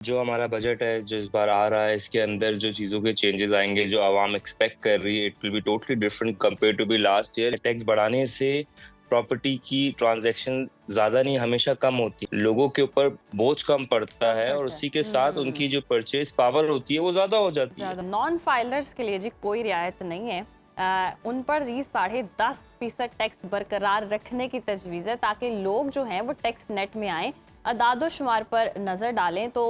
जो हमारा बजट है, जो इस बार आ रहा है, इसके अंदर जो चीज़ों के चेंजेस आएंगे, जो आवाम एक्सपेक्ट कर रही है, it will be totally different compare to be last year. Tax बढ़ाने से प्रॉपर्टी की ट्रांजैक्शन ज्यादा नहीं, हमेशा कम होती है। लोगों के ऊपर बोझ कम पड़ता कम है और पड़ता है। उसी के साथ उनकी जो परचेज पावर होती है वो ज्यादा हो जाती है। ज़्यादा नॉन फाइलर्स के लिए जी कोई रियायत नहीं है। उन पर जी 10.5% टैक्स बरकरार रखने की तजवीज़ है ताकि लोग जो हैं वो टैक्स नेट में आएँ। अदाद-ओ-शुमार पर नज़र डालें तो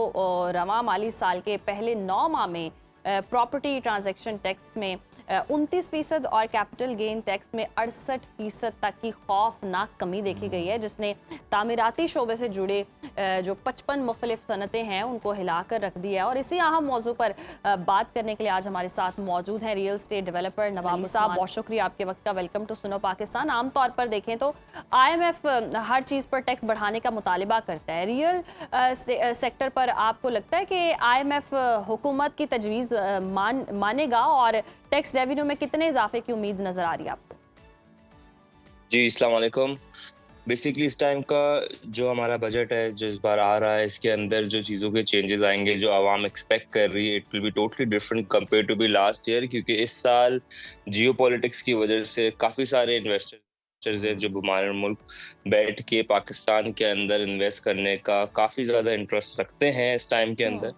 रवां माली साल के पहले 9 माह में प्रॉपर्टी ट्रांजैक्शन टैक्स में 29% और कैपिटल गेन टैक्स में 68% तक की खौफनाक कमी देखी गई है, जिसने तामीराती शोबे से जुड़े जो 55 मुख्तलिफ सनतें हैं उनको हिलाकर रख दिया है। और इसी अहम मौजू पर बात करने के लिए आज हमारे साथ मौजूद हैं रियल स्टेट डेवलपर नवाब साहब। बहुत शुक्रिया आपके वक्त का। वेलकम टू सुनो पाकिस्तान। आमतौर पर देखें तो IMF हर चीज़ पर टैक्स बढ़ाने का मुतालिबा करता है। रियल सेक्टर पर आपको लगता है कि IMF हुकूमत की तजवीज़ मानेगा और टैक्स रेवेन्यू में कितने इजाफे की उम्मीद नजर आ रही है आपको? जी, अस्सलाम वालेकुम। बेसिकली इस टाइम का जो हमारा बजट है, जो इस बार आ रहा है, इसके अंदर जो चीज़ों के चेंजेस आएंगे, जो आवाम एक्सपेक्ट कर रही है, it will be totally different compare to be last year. क्योंकि इस साल जियोपॉलिटिक्स की वजह से काफ़ी सारे इन्वेस्टर्स हैं जो हमारे मुल्क बैठ के पाकिस्तान के अंदर इन्वेस्ट करने का काफ़ी ज़्यादा इंटरेस्ट रखते हैं इस टाइम के अंदर।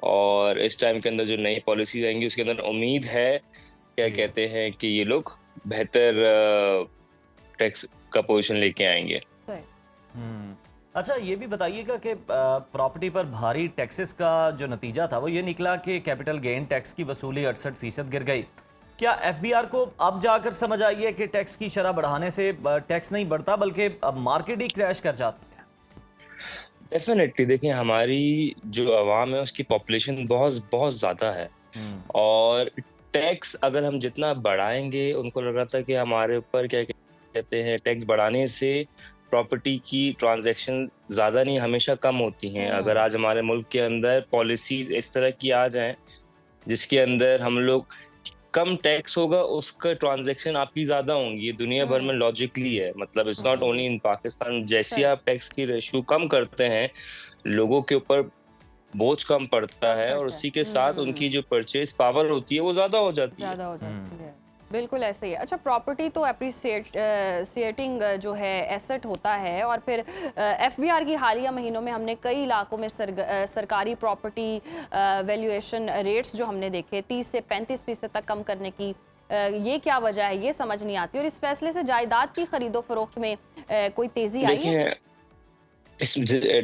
और इस टाइम के अंदर जो नई पॉलिसीज आएंगी उसके अंदर उम्मीद है, क्या जी। कहते हैं, कि ये लोग बेहतर टैक्स का पोजीशन लेके आएंगे। सही। हम्म। अच्छा, ये भी बताइएगा कि प्रॉपर्टी पर भारी टैक्सेस का जो नतीजा था वो ये निकला कि कैपिटल गेन टैक्स की वसूली 68% गिर गई। क्या एफबीआर को अब जाकर समझ आई है कि टैक्स की शरह बढ़ाने से टैक्स नहीं बढ़ता बल्कि अब मार्केट ही क्रैश कर जाती है? डेफिनेटली देखिए, हमारी जो आवाम है उसकी पॉपुलेशन बहुत बहुत ज्यादा है। हम्म। और टैक्स अगर हम जितना बढ़ाएंगे, उनको लग रहा था कि हमारे ऊपर, क्या कहते हैं, टैक्स बढ़ाने से प्रॉपर्टी की ट्रांजैक्शन ज्यादा नहीं, हमेशा कम होती हैं। अगर आज हमारे मुल्क के अंदर पॉलिसीज इस तरह की आ जाएं जिसके अंदर हम लोग कम टैक्स होगा, उसका ट्रांजैक्शन आपकी ज्यादा होंगी, ये दुनिया भर में लॉजिकली है। मतलब it's not only in Pakistan. जैसे सही। आप टैक्स की रेशो कम करते हैं, लोगों के ऊपर बोझ कम पड़ता कम है और पड़ता है। उसी के साथ उनकी जो परचेज पावर होती है वो ज्यादा हो जाती है। ज़्यादा हो जाती हम्म। है। बिल्कुल ऐसे ही है। अच्छा, प्रॉपर्टी तो एप्रिसिएटिंग जो है एसेट होता है और फिर एफबीआर की हालिया महीनों में हमने कई इलाकों में सरकारी प्रॉपर्टी वैल्यूएशन रेट्स जो हमने देखे 30 से 35% तक कम करने की ये क्या वजह है, ये समझ नहीं आती। और इस फैसले से जायदाद की खरीदो फरोख्त में कोई तेजी आई है? देखिए, इस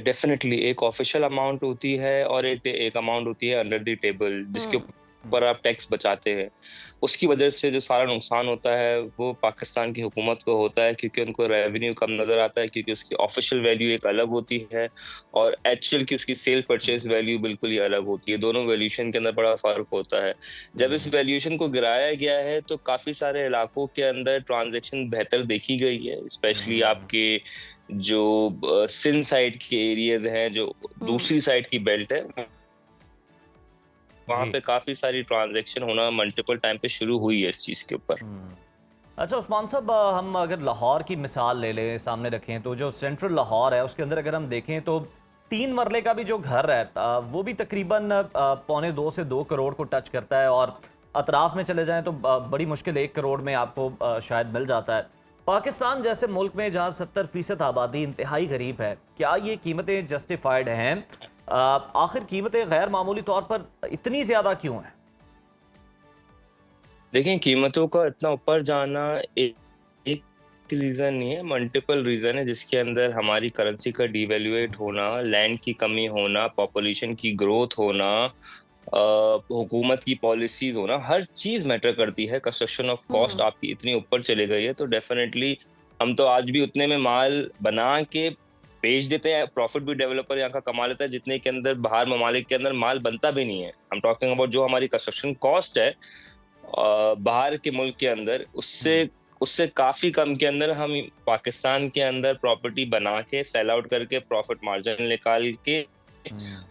डेफिनेटली एक ऑफिशियल अमाउंट होती है और एक अमाउंट होती है अंडर द टेबल, जिसके हम्म। ऊपर आप टैक्स बचाते हैं। उसकी वजह से जो सारा नुकसान होता है वो पाकिस्तान की हुकूमत को होता है, क्योंकि उनको रेवेन्यू कम नजर आता है, क्योंकि उसकी ऑफिशियल वैल्यू एक अलग होती है और एक्चुअल की उसकी सेल परचेज वैल्यू बिल्कुल ही अलग होती है। दोनों वैल्यूएशन के अंदर बड़ा फर्क होता है। जब इस वैल्यूएशन को गिराया गया है तो काफी सारे इलाकों के अंदर ट्रांजेक्शन बेहतर देखी गई है, स्पेशली आपके जो सिंध साइड के एरियाज हैं, जो हम्म। दूसरी साइड की बेल्ट है, वहां जी। पे काफी सारी ट्रांजैक्शन होना मल्टीपल टाइम पे शुरू हुई है इस चीज के ऊपर। हम्म। अच्छा उस्मान साहब, हम अगर लाहौर की मिसाल ले लें, सामने रखें, तो जो सेंट्रल लाहौर है उसके अंदर अगर हम देखें तो 3 मरले का भी जो घर है वो भी तकरीबन 1.25 से 2 करोड़ को टच करता है। और अतराफ में चले जाएं तो बड़ी मुश्किल 1 करोड़ में आपको शायद मिल जाता है। पाकिस्तान जैसे मुल्क में जहाँ 70% आबादी इंतहाई गरीब है, क्या ये कीमतें जस्टिफाइड हैं? आखिर कीमतें गैर मामूली तौर पर इतनी ज़्यादा क्यों हैं? देखें, कीमतों का इतना ऊपर जाना एक रीजन नहीं है, मल्टीपल रीजन है, जिसके अंदर हमारी करेंसी का डिवैल्यूएट होना, लैंड की कमी होना, पॉपुलेशन की ग्रोथ होना, हुकूमत की पॉलिसीज होना, हर चीज मैटर करती है। कंस्ट्रक्शन ऑफ कॉस्ट हम्म। आपकी इतनी ऊपर चले गई है तो डेफिनेटली हम तो आज भी उतने में माल बना के बेच देते हैं। प्रॉफिट भी डेवलपर यहाँ का कमा लेता है जितने के अंदर बाहर ममालिक के अंदर माल बनता भी नहीं है। हम टॉकिंग अबाउट जो हमारी कंस्ट्रक्शन कॉस्ट है बाहर के मुल्क के अंदर, उससे हम्म। उससे काफी कम के अंदर हम पाकिस्तान के अंदर प्रॉपर्टी बना के सेल आउट करके प्रॉफिट मार्जिन निकाल के, हम्म।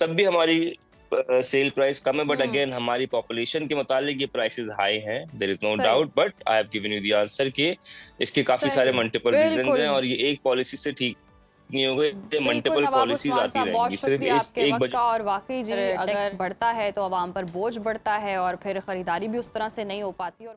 तब भी हमारी सेल प्राइस कम है। But hmm. अगेन हमारी पॉपुलेशन के मुतालिक ये प्राइसेस हाई हैं, देयर इज नो सही। Doubt. But I have given you the answer कि इसके काफी सारे सही। मल्टीपल रीजंस बिल्कुल। हैं और ये एक पॉलिसी से ठीक नहीं होगा, ये बिल्कुल मल्टीपल नवाब पॉलिसीज उस्मान आती साहब, बहुत रहेंगी। सिर्फ शुक्रिया इस आपके एक वक्त बजट का। और वाकई जी, अगर टैक्स बढ़ता है तो आवाम पर बोझ बढ़ता है और फिर खरीदारी भी उस तरह से नहीं हो पाती। और